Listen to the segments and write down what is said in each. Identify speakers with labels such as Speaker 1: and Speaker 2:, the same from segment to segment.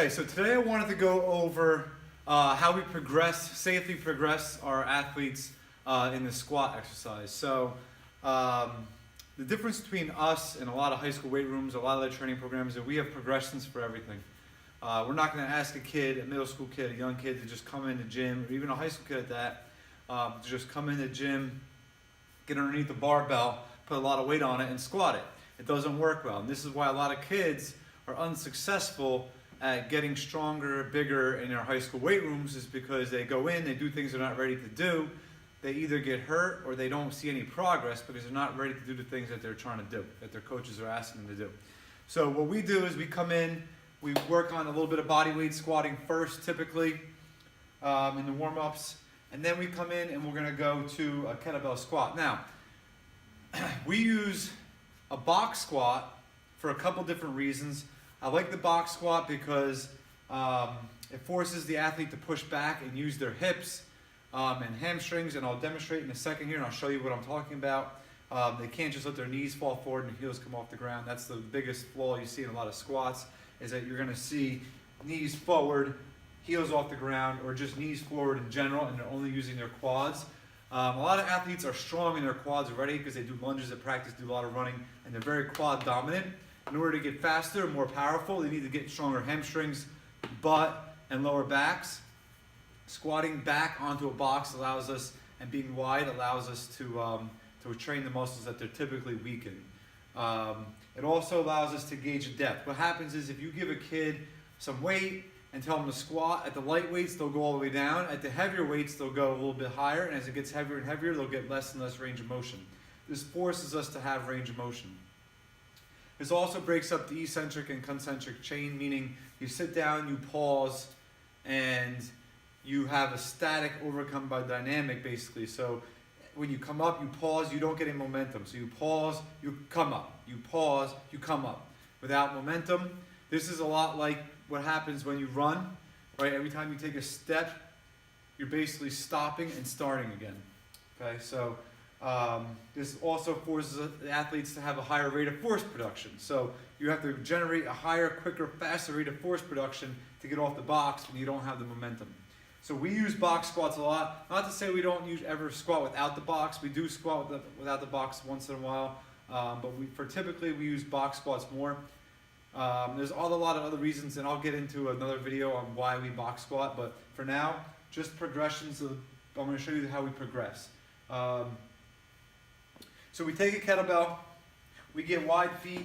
Speaker 1: Okay, so today I wanted to go over how we safely progress our athletes in the squat exercise. So the difference between us and a lot of high school weight rooms, a lot of their training programs, is that we have progressions for everything. We're not going to ask a kid, a middle school kid, a young kid to just come in the gym, or even a high school kid at that, to just come in the gym, get underneath the barbell, put a lot of weight on it, and squat it. It doesn't work well. And this is why a lot of kids are unsuccessful at getting stronger, bigger in their high school weight rooms, is because they go in, they do things they're not ready to do. They either get hurt or they don't see any progress because they're not ready to do the things that they're trying to do, that their coaches are asking them to do. So what we do is we come in, we work on a little bit of body weight squatting first, typically, in the warm-ups, and then we come in and we're gonna go to a kettlebell squat. Now, we use a box squat for a couple different reasons. I like the box squat because it forces the athlete to push back and use their hips and hamstrings, and I'll demonstrate in a second here and I'll show you what I'm talking about. They can't just let their knees fall forward and heels come off the ground. That's the biggest flaw you see in a lot of squats, is that you're going to see knees forward, heels off the ground, or just knees forward in general, and they're only using their quads. A lot of athletes are strong in their quads already because they do lunges at practice, do a lot of running, and they're very quad dominant. In order to get faster and more powerful, they need to get stronger hamstrings, butt, and lower backs. Squatting back onto a box allows us, and being wide allows us to train the muscles that they're typically weak in. It also allows us to gauge depth. What happens is if you give a kid some weight and tell them to squat, at the light weights they'll go all the way down, at the heavier weights they'll go a little bit higher, and as it gets heavier and heavier they'll get less and less range of motion. This forces us to have range of motion. This also breaks up the eccentric and concentric chain, meaning you sit down, you pause, and you have a static overcome by dynamic, basically. So when you come up, you pause, you don't get any momentum. So you pause, you come up. You pause, you come up. Without momentum, this is a lot like what happens when you run, right? Every time you take a step, you're basically stopping and starting again, okay? So this also forces the athletes to have a higher rate of force production. So you have to generate a higher, quicker, faster rate of force production to get off the box when you don't have the momentum. So we use box squats a lot. Not to say we don't ever squat without the box. We do squat without the box once in a while, but typically we use box squats more. There's a lot of other reasons, and I'll get into another video on why we box squat, but for now, just progressions. I'm going to show you how we progress. So we take a kettlebell, we get wide feet,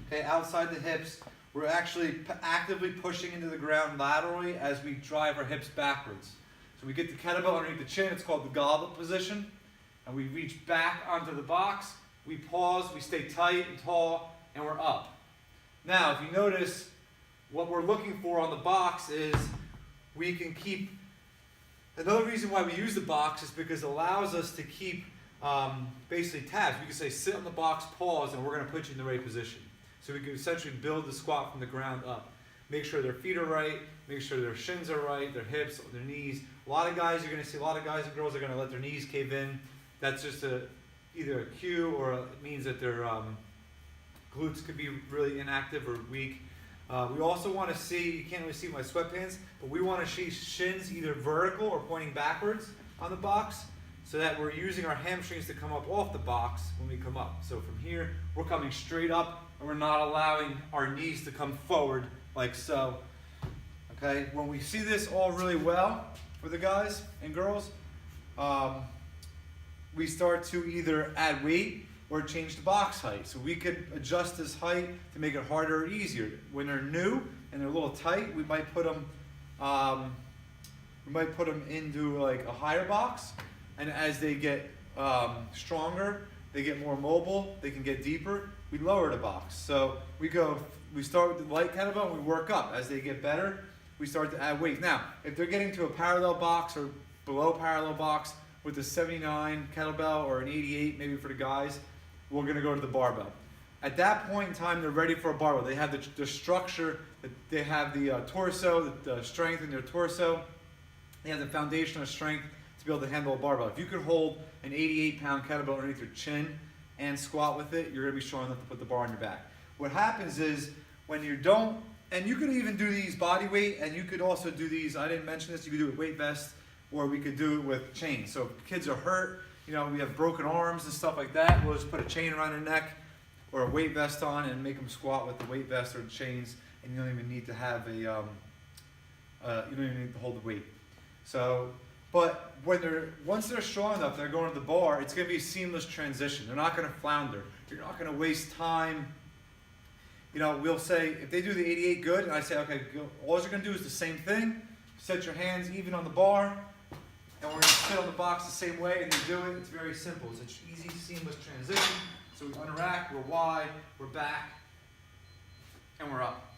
Speaker 1: okay, outside the hips. We're actually actively pushing into the ground laterally as we drive our hips backwards. So we get the kettlebell underneath the chin, it's called the goblet position, and we reach back onto the box, we pause, we stay tight and tall, and we're up. Now, if you notice, what we're looking for on the box is we can keep, another reason why we use the box is because it allows us to keep basically tabs. We can say sit on the box, pause, and we're going to put you in the right position. So we can essentially build the squat from the ground up. Make sure their feet are right, make sure their shins are right, their hips, their knees. A lot of guys, you're going to see a lot of guys and girls are going to let their knees cave in. That's just either a cue or it means that their glutes could be really inactive or weak. We also want to see, you can't really see my sweatpants, but we want to see shins either vertical or pointing backwards on the box, so that we're using our hamstrings to come up off the box when we come up. So from here, we're coming straight up, and we're not allowing our knees to come forward like so. Okay, when we see this all really well for the guys and girls, we start to either add weight or change the box height. So we could adjust this height to make it harder or easier. When they're new and they're a little tight, we might put them into like a higher box. And as they get stronger, they get more mobile, they can get deeper, we lower the box. So we start with the light kettlebell and we work up. As they get better, we start to add weight. Now, if they're getting to a parallel box or below parallel box with a 79 kettlebell or an 88 maybe for the guys, we're gonna go to the barbell. At that point in time, they're ready for a barbell. They have the structure, they have the torso, the strength in their torso, they have the foundation of strength to be able to handle a barbell. If you could hold an 88-pound kettlebell underneath your chin and squat with it, you're going to be strong enough to put the bar on your back. What happens is when you don't And you could even do these body weight, and you could also do these, I didn't mention this, you could do it with weight vest, or we could do it with chains. So if kids are hurt, you know, we have broken arms and stuff like that, we'll just put a chain around their neck or a weight vest on and make them squat with the weight vest or the chains, and you don't even need to have a, you don't even need to hold the weight. So, but once they're strong enough, they're going to the bar, it's going to be a seamless transition. They're not going to flounder. You're not going to waste time. You know, we'll say, if they do the 88 good, and I say, okay, all you're going to do is the same thing. Set your hands even on the bar, and we're going to sit on the box the same way, and they do it. It's very simple. It's an easy, seamless transition. So we unrack, we're wide, we're back, and we're up.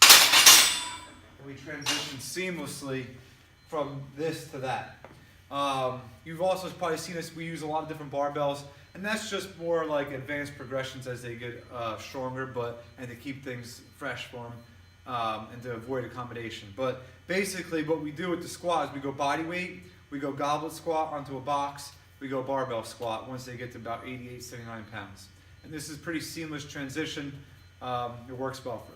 Speaker 1: And we transition seamlessly from this to that. You've also probably seen us, we use a lot of different barbells, and that's just more like advanced progressions as they get stronger, and to keep things fresh for them, and to avoid accommodation. But basically what we do with the squat is we go body weight, we go goblet squat onto a box, we go barbell squat once they get to about 88, 79 pounds. And this is pretty seamless transition. It works well for us.